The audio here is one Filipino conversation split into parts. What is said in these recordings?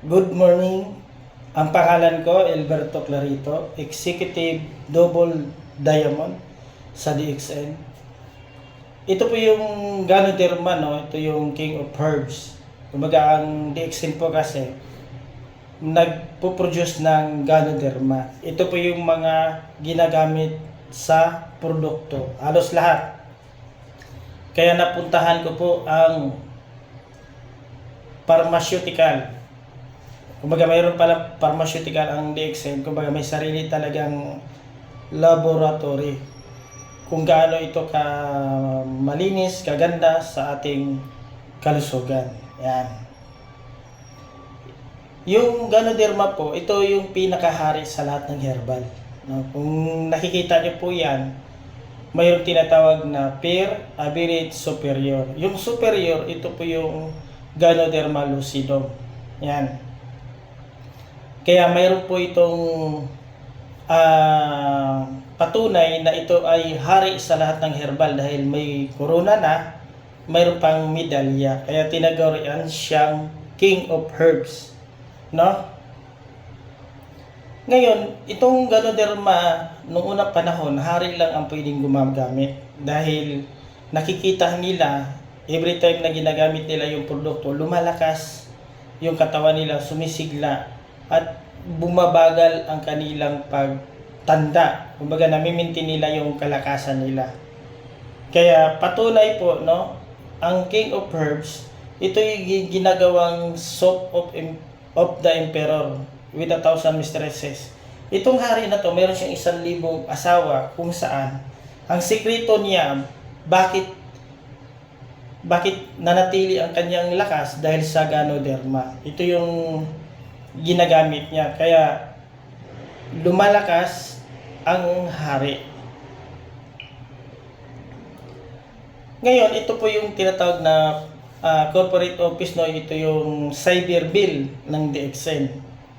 Good morning. Ang pangalan ko, Alberto Clarito, Executive Double Diamond sa DXN. Ito po yung Ganoderma, no? Ito yung King of Herbs. Kumbaga, ang DXN po kasi nagpo-produce ng Ganoderma. Ito po yung mga ginagamit sa produkto. Halos lahat. Kaya napuntahan ko po ang pharmaceutical. Kumbaga mayroon pala pharmaceutical ang DXN. Kumbaga may sarili talagang laboratory. Kung gaano ito ka malinis, kaganda sa ating kalusugan. Yan. Yung Ganoderma po, ito yung pinakahari sa lahat ng herbal. No? Kung nakikita niyo po yan, mayroong tinatawag na pair, average, superior. Yung superior, ito po yung Ganoderma lucidum. Yan. Kaya mayroon po itong patunay na ito ay hari sa lahat ng herbal dahil may corona na, mayroon pang medalya. Kaya tinagurian siyang King of Herbs. No? Ngayon, itong Ganoderma, noong unang panahon, hari lang ang pwedeng gumagamit. Dahil nakikita nila, every time na ginagamit nila yung produkto, lumalakas yung katawan nila, sumisigla, at bumabagal ang kanilang pagtanda. Kumbaga, namimintin nila yung kalakasan nila. Kaya patunay po, no, ang King of Herbs, ito yung ginagawang soap of the Emperor with 1,000 mistresses. Itong hari na to, meron siyang 1,000 asawa kung saan ang sekreto niya, bakit nanatili ang kanyang lakas dahil sa Ganoderma. Ito yung ginagamit niya. Kaya lumalakas ang hari. Ngayon, ito po yung tinatawag na corporate office, no? Ito yung cyber bill ng DXN.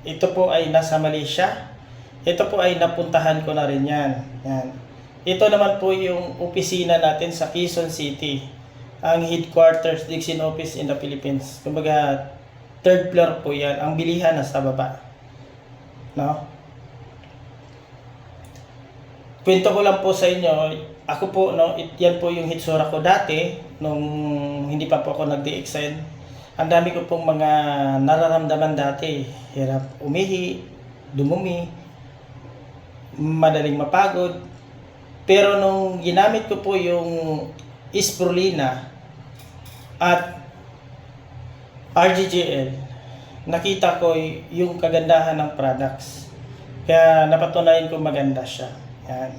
Ito po ay nasa Malaysia. Ito po ay napuntahan ko na rin yan. Yan. Ito naman po yung opisina natin sa Quezon City. Ang headquarters, DXN office in the Philippines. Kumbaga, third floor po yan. Ang bilihan nasa baba. No? Kwento ko lang po sa inyo, ako po, no, yan po yung hitsura ko dati, nung hindi pa po ako nag-DXN. Ang dami ko pong mga nararamdaman dati. Hirap umihi, dumumi, madaling mapagod. Pero nung ginamit ko po yung Spirulina at RGGL, nakita ko yung kagandahan ng products. Kaya napatunayan ko maganda siya. Yan.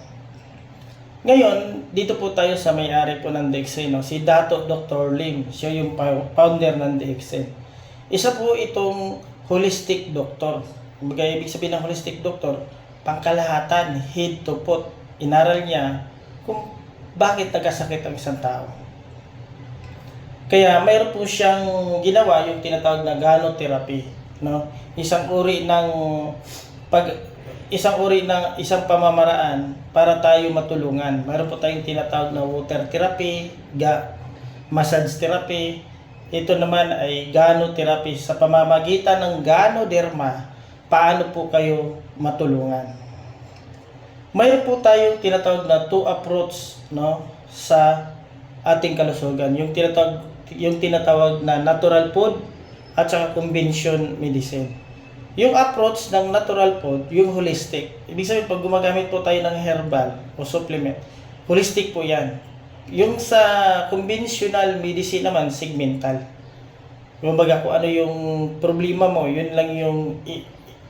Ngayon, dito po tayo sa may-ari po ng DXN, no? Si Dato Dr. Lim. Siya yung founder ng DXN. Isa po itong holistic doctor. Kumbaga, ibig sabihin ng holistic doctor, pangkalahatan, head to foot. Inaral niya kung bakit nagkasakit ang isang tao. Kaya mayroon po siyang ginawa yung tinatawag na Ganotherapy, no? Isang uri ng isang pamamaraan para tayo matulungan. Mayroon po tayong tinatawag na water therapy, massage therapy. Ito naman ay Ganotherapy. Sa pamamagitan ng Ganoderma, paano po kayo matulungan? Mayroon po tayong tinatawag na two approach, no, sa ating kalusugan. Yung tinatawag na natural food at saka convention medicine. Yung approach ng natural food, yung holistic. Ibig sabihin, pag gumagamit po tayo ng herbal o supplement, holistic po yan. Yung sa conventional medicine naman, segmental. Kumbaga, kung ano yung problema mo, yun lang yung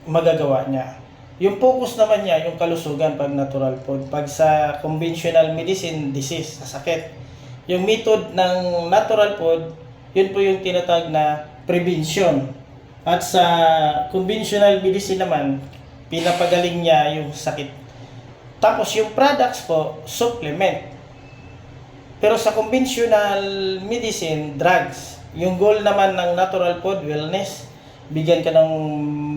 magagawa niya. Yung focus naman niya, yung kalusugan pag natural food. Pag sa conventional medicine, disease, sakit. Yung method ng natural food, yun po yung tinatawag na prevention. At sa conventional medicine naman, pinapagaling niya yung sakit. Tapos yung products po, supplement. Pero sa conventional medicine, drugs. Yung goal naman ng natural food, wellness. Bigyan ka ng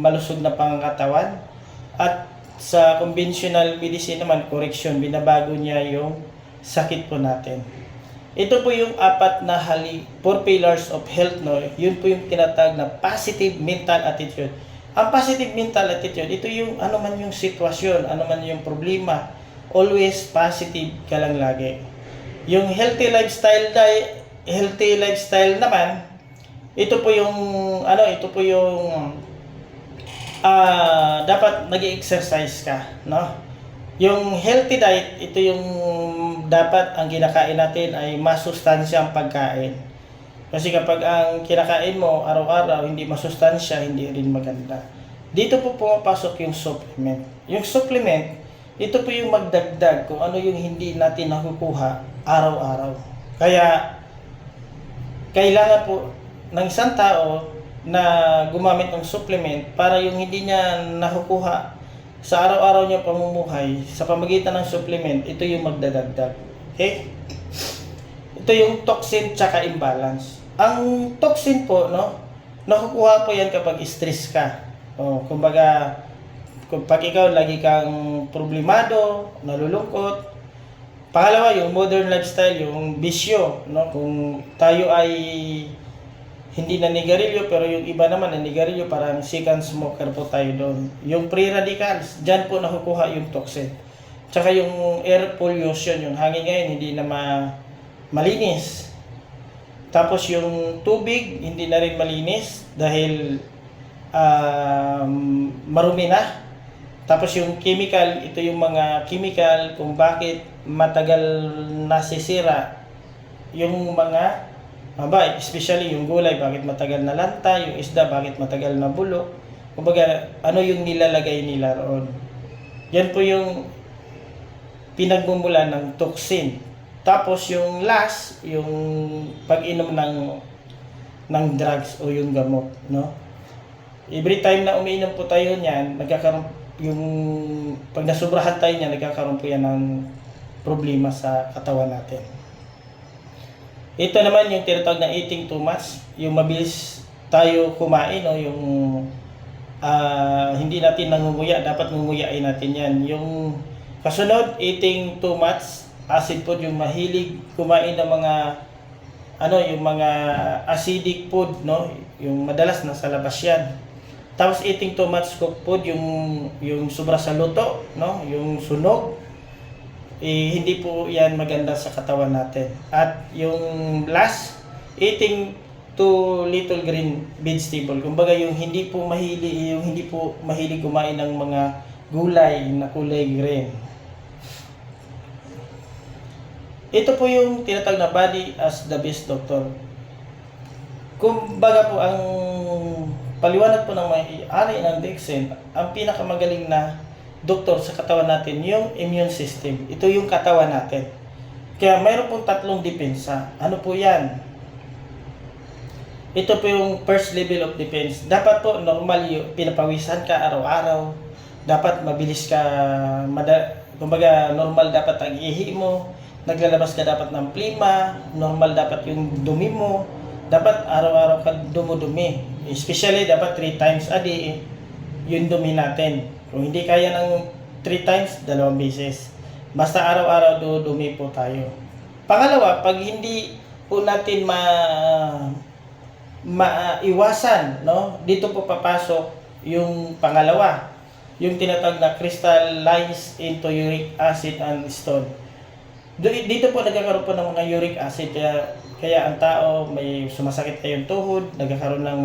malusog na pangkatawan. At sa conventional medicine naman, correction. Binabago niya yung sakit po natin. Ito po yung apat na four pillars of health, no? Yun po yung tinatawag na positive mental attitude. Ang positive mental attitude, ito yung ano man yung sitwasyon, ano man yung problema, always positive ka lang lagi. Yung healthy lifestyle naman, ito po yung dapat nag-exercise ka, no? Yung healthy diet, ito yung dapat ang kinakain natin ay masustansyang pagkain. Kasi kapag ang kinakain mo araw-araw hindi masustansya, hindi rin maganda. Dito po pumapasok yung supplement. Yung supplement, ito po yung magdagdag kung ano yung hindi natin nakukuha araw-araw. Kaya, kailangan po ng isang tao na gumamit ng supplement para yung hindi niya nakukuha sa araw-araw niya pamumuhay, sa pamagitan ng supplement, ito yung magdadagdag. Okay? Ito yung toxin tsaka imbalance. Ang toxin po, no, nakukuha po yan kapag stress ka. Kumbaga, pag ikaw lagi kang problemado, nalulungkot. Pangalawa, yung modern lifestyle, yung bisyo, no, kung tayo ay hindi na nigarilyo, pero yung iba naman na nigarilyo, parang second smoker po tayo doon. Yung free radicals, dyan po nakukuha yung toxin. Tsaka yung air pollution, yung hangin ngayon, hindi na malinis. Tapos yung tubig, hindi na rin malinis dahil marumi na. Tapos yung chemical, ito yung mga chemical kung bakit matagal nasisira yung mga especially yung gulay, bakit matagal na lanta, yung isda, bakit matagal na bulok. Kumbaga, ano yung nilalagay nila roon. Yan po yung pinagmumulan ng toxin. Tapos yung last, yung pag-inom ng drugs o yung gamot, no? Every time na umiinom po tayo niyan, nagkakaroon yung pag nasubrahan tayo niyan, nagkakaroon po yan ng problema sa katawan natin. Ito naman yung tinatawag na eating too much, yung mabilis tayo kumain, no? Yung hindi natin nangunguya, dapat ngunguyain natin yan. Yung kasunod, eating too much acid food, yung mahilig kumain ng mga yung mga acidic food, no? Yung madalas nasa labas yan. Tapos eating too much cooked food, yung sobra sa luto, no? Yung sunog, hindi po yan maganda sa katawan natin. At yung last, eating too little green vegetable. Kumbaga yung hindi po mahilig kumain ng mga gulay na kulay green. Ito po yung tinatawag na body as the best doctor. Kumbaga po ang paliwanag po ng may-ari ng Dexen, ang pinakamagaling na doktor sa katawan natin, yung immune system. Ito yung katawan natin. Kaya mayroon pong tatlong depensa. Ano po yan? Ito po yung first level of defense. Dapat po normal yung pinapawisan ka araw-araw. Dapat mabilis ka, kumbaga normal dapat ang ihi mo. Naglalabas ka dapat ng plima. Normal dapat yung dumi mo. Dapat araw-araw ka dumudumi. Especially dapat 3 times a day yung dumi natin. Kung hindi kaya ng 3 times, 2 beses. Basta araw-araw dumi po tayo. Pangalawa, pag hindi po natin maiwasan, no? Dito po papasok yung pangalawa, yung tinatawag na crystallized into uric acid and stone. Dito po nagkakaroon po ng mga uric acid, kaya ang tao may sumasakit na yung tuhod, nagkakaroon ng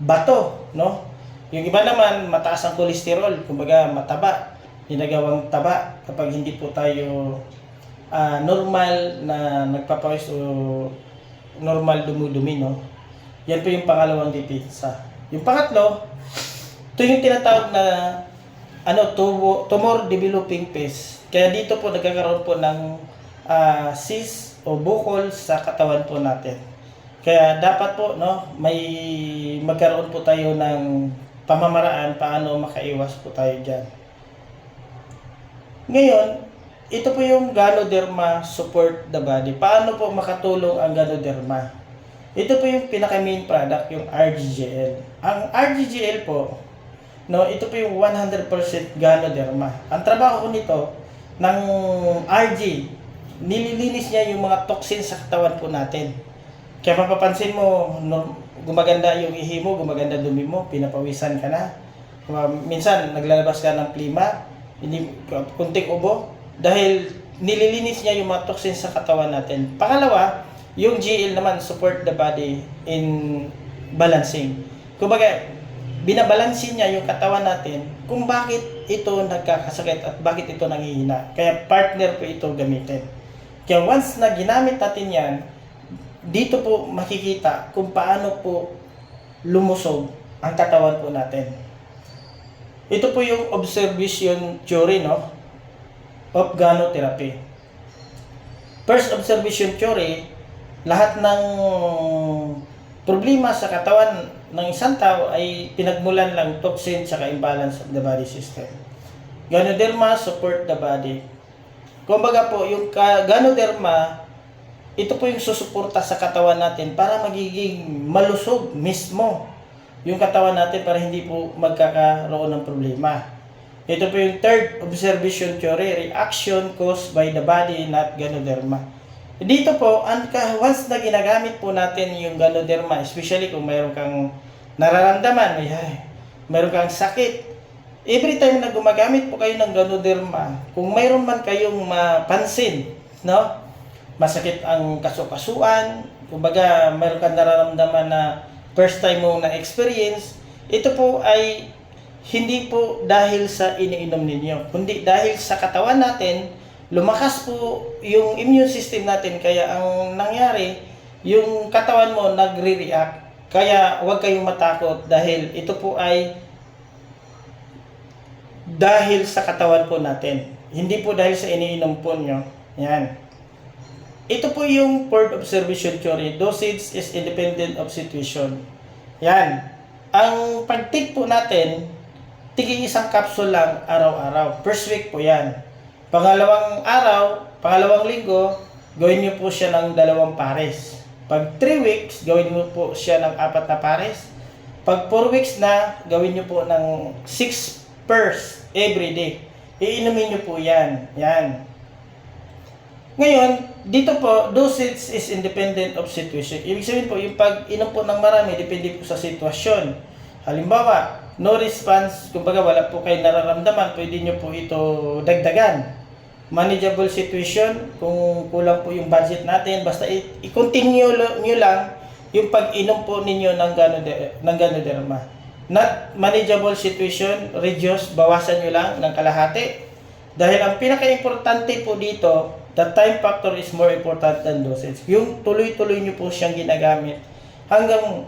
bato, no? Yung iba naman, mataas ang kolesterol, kumbaga mataba, ginagawang taba kapag hindi po tayo normal na nagpapawis o normal dumudumi, no? Yan po yung pangalawang depensa. Yung pangatlo, ito yung tinatawag na tumor developing phase. Kaya dito po nagkakaroon po ng cyst o bukol sa katawan po natin. Kaya dapat po, no, may magkaroon po tayo ng pamamaraan paano makaiwas po tayo dyan. Ngayon, ito po yung Ganoderma support the body. Paano po makatulong ang Ganoderma? Ito po yung pinaka-main product, yung RGGL. Ang RGGL po, no, ito po yung 100% Ganoderma. Ang trabaho ko nito ng RG, nililinis niya yung mga toxins sa katawan po natin. Kaya mapapansin mo, gumaganda yung ihi mo, gumaganda dumi mo, pinapawisan ka na. Minsan, naglalabas ka ng plima, hindi, kunting ubo, dahil nililinis niya yung mga toxins sa katawan natin. Pangalawa, yung GL naman, support the body in balancing. Kumbaga, binabalansin niya yung katawan natin kung bakit ito nagkakasakit at bakit ito nanghihina. Kaya partner po ito gamitin. Kaya once na ginamit natin yan, dito po makikita kung paano po lumusog ang katawan po natin. Ito po yung observation theory, no, of gynotherapy. First observation theory, lahat ng problema sa katawan ng isang tao ay pinagmulan lang toxin sa imbalance of the body system. Ganoderma support the body. Kumbaga po, yung ganoderma, ito po yung susuporta sa katawan natin para magiging malusog mismo yung katawan natin para hindi po magkakaroon ng problema. Ito po yung third observation theory, reaction caused by the body, not ganoderma. Dito po, once na ginagamit po natin yung ganoderma, especially kung mayroon kang nararamdaman, mayroon kang sakit, every time na gumagamit po kayo ng ganoderma, kung mayroon man kayong mapansin, no, masakit ang kasukasuan, kumbaga mayroon kang nararamdaman na first time mo na experience, ito po ay hindi po dahil sa iniinom ninyo, kundi dahil sa katawan natin, lumakas po yung immune system natin, kaya ang nangyari, yung katawan mo nagre-react. Kaya huwag kayong matakot dahil ito po ay dahil sa katawan po natin. Hindi po dahil sa iniinom po nyo. Yan. Ito po yung fourth observation theory. Dosage is independent of situation. Yan. Ang pag-take po natin, tigil isang capsule lang araw-araw. First week po yan. Pangalawang araw, pangalawang linggo, gawin nyo po siya ng 2 pares. Pag 3 weeks, gawin mo po siya ng 4 na pares. Pag 4 weeks na, gawin nyo po ng 6 pairs every day. Iinumin nyo po yan. Yan. Ngayon, dito po, dosage is independent of situation. Ibig sabihin po, yung pag-inom po ng marami, depende po sa sitwasyon. Halimbawa, no response, kumbaga wala po kayo nararamdaman, pwede nyo po ito dagdagan. Manageable situation, kung kulang po yung budget natin, basta i-continue nyo lang yung pag-inom po ninyo ng ganoderma. Not manageable situation, reduce, bawasan nyo lang ng kalahati. Dahil ang pinaka-importante po dito, the time factor is more important than dosage. Yung tuloy-tuloy nyo po siyang ginagamit hanggang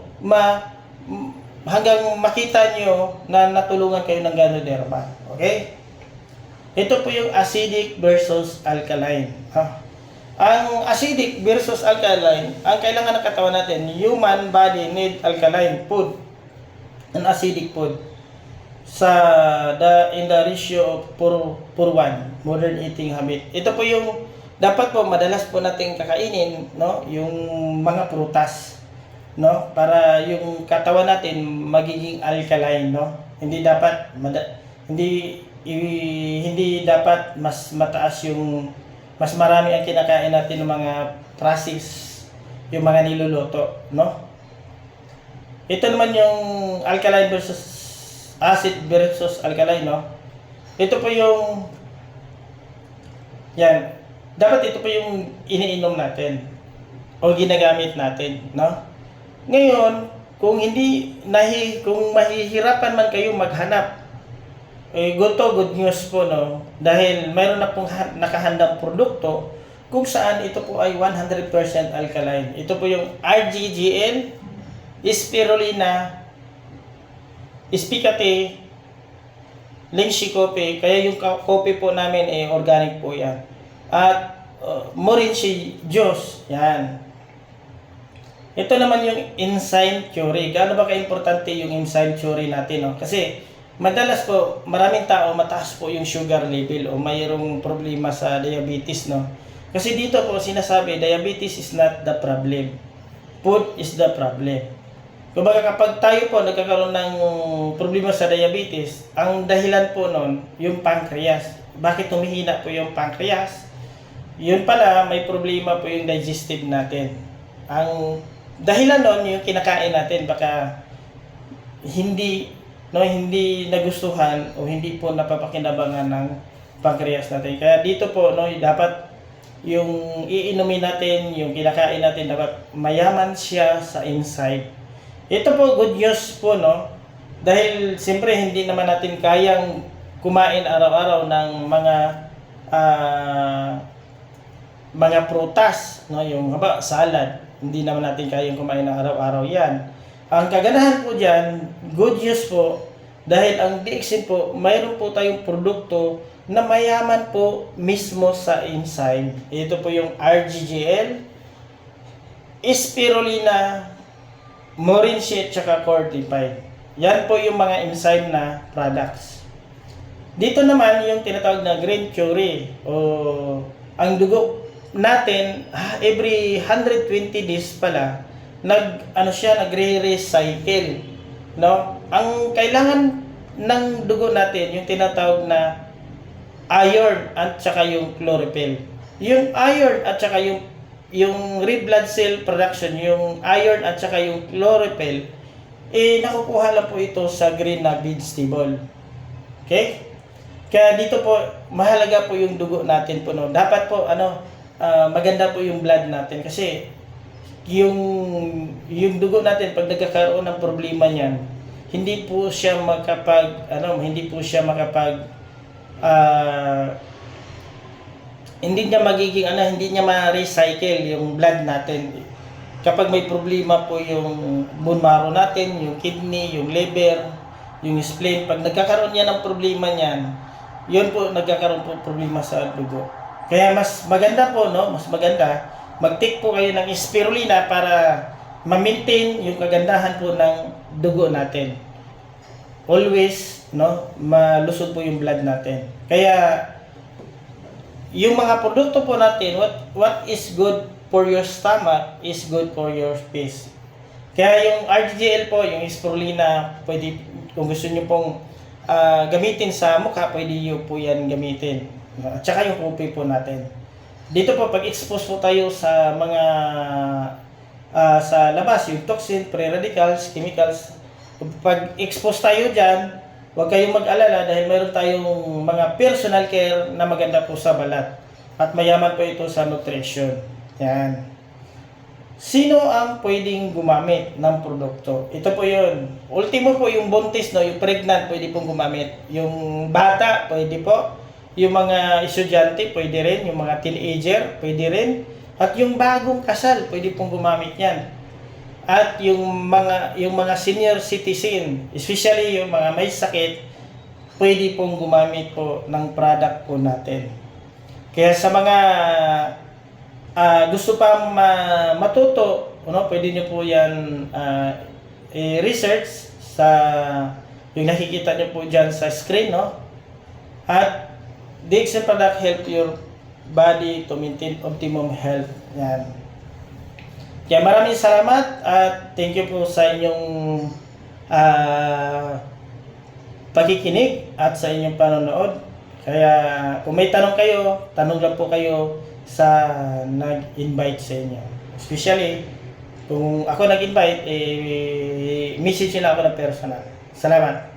makita nyo na natulungan kayo ng ganoderma. Okay? Ito po yung acidic versus alkaline. Ang acidic versus alkaline, ang kailangan ng katawan natin, human body need alkaline food and acidic food in the ratio of 4:1, modern eating habit. Ito po yung dapat po madalas po nating kakainin, no, yung mga prutas, no, para yung katawan natin magiging alkaline, no. Hindi dapat hindi dapat mas mataas yung mas marami ang kinakain natin ng mga process, yung mga niluluto, no. Ito naman yung alkaline versus acid versus alkaline, no. Ito po yung yan, dapat ito po yung iniinom natin o ginagamit natin, no. Ngayon, kung mahihirapan man kayo maghanap, good news po, no, dahil mayroon na pong nakahandang produkto kung saan ito po ay 100% alkaline. Ito po yung RGGL, Spirulina, Spicate, Lychee Coffee. Kaya yung coffee po namin ay organic po yan. At Morinchi Juice, yan. Ito naman yung enzyme theory. Gaano ba ka-importante yung enzyme theory natin, no? Kasi madalas po, maraming tao mataas po yung sugar level o mayroong problema sa diabetes, no? Kasi dito po sinasabi, diabetes is not the problem. Food is the problem. Kumbaga kapag tayo po nagkakaroon ng problema sa diabetes, ang dahilan po nun, yung pancreas. Bakit humihina po yung pancreas? Yun pala, may problema po yung digestive natin. Ang dahilan nun, yung kinakain natin, baka hindi nagustuhan o hindi po napapakinabangan ng pancreas natin. Kaya dito po, dapat yung iinumin natin, yung kinakain natin, dapat mayaman siya sa inside. Ito po, good news po, dahil siyempre hindi naman natin kayang kumain araw-araw ng mga prutas, yung salad. Hindi naman natin kayang kumain ng araw-araw yan. Ang kaganahan po dyan, good news po, dahil ang DXN po, mayroon po tayong produkto na mayaman po mismo sa enzyme. Ito po yung RGGL, Spirulina, Morinshit, tsaka Cortified. Yan po yung mga enzyme na products. Dito naman yung tinatawag na green curry o ang dugo natin every 120 days pala nagre-recycle, Ang kailangan ng dugo natin yung tinatawag na iron at saka yung chlorophyll. Yung iron at saka yung red blood cell production, yung iron at saka yung chlorophyll, nakukuha lang po ito sa green na vegetable. Okay? Kaya dito po, mahalaga po yung dugo natin po, Dapat po, maganda po yung blood natin kasi yung dugo natin pag nagkakaroon ng problema niyan, hindi hindi niya ma-recycle yung blood natin. Kapag may problema po yung bone marrow natin, yung kidney, yung liver, yung spleen, pag nagkakaroon niya ng problema niyan, yun po nagkakaroon po problema sa dugo. Kaya mas maganda po, mag-take po kayo ng spirulina para ma-maintain yung kagandahan po ng dugo natin. Always, malusog po yung blood natin. Kaya, yung mga produkto po natin, what is good for your stomach is good for your face. Kaya yung RGGL po, yung spirulina, pwede, kung gusto nyo pong gamitin sa mukha, pwede nyo po yan gamitin. At saka yung kopi po natin. Dito po, pag-expose po tayo sa mga sa labas, yung toxin, free radicals, chemicals, pag-expose tayo dyan, huwag kayong mag-alala dahil mayroon tayong mga personal care na maganda po sa balat. At mayaman po ito sa nutrition. Yan. Sino ang pwedeng gumamit ng produkto? Ito po yun. Ultimo po yung buntis, yung pregnant, pwede pong gumamit. Yung bata, pwede po. Yung mga estudyante, pwede rin. Yung mga teenager, pwede rin. At yung bagong kasal, pwede pong gumamit yan. At yung mga senior citizen, especially yung mga may sakit, pwede pong gumamit po ng product po natin. Kaya sa mga gusto pa matuto, pwede nyo po yan i-research sa yung nakikita nyo po dyan sa screen, At DXN product help your body to maintain optimum health. Yan. Kaya maraming salamat at thank you po sa inyong pakikinig at sa inyong panonood. Kaya kung may tanong kayo, tanong lang po kayo sa nag-invite sa inyo. Especially, kung ako nag-invite, message nila ako ng personal. Salamat.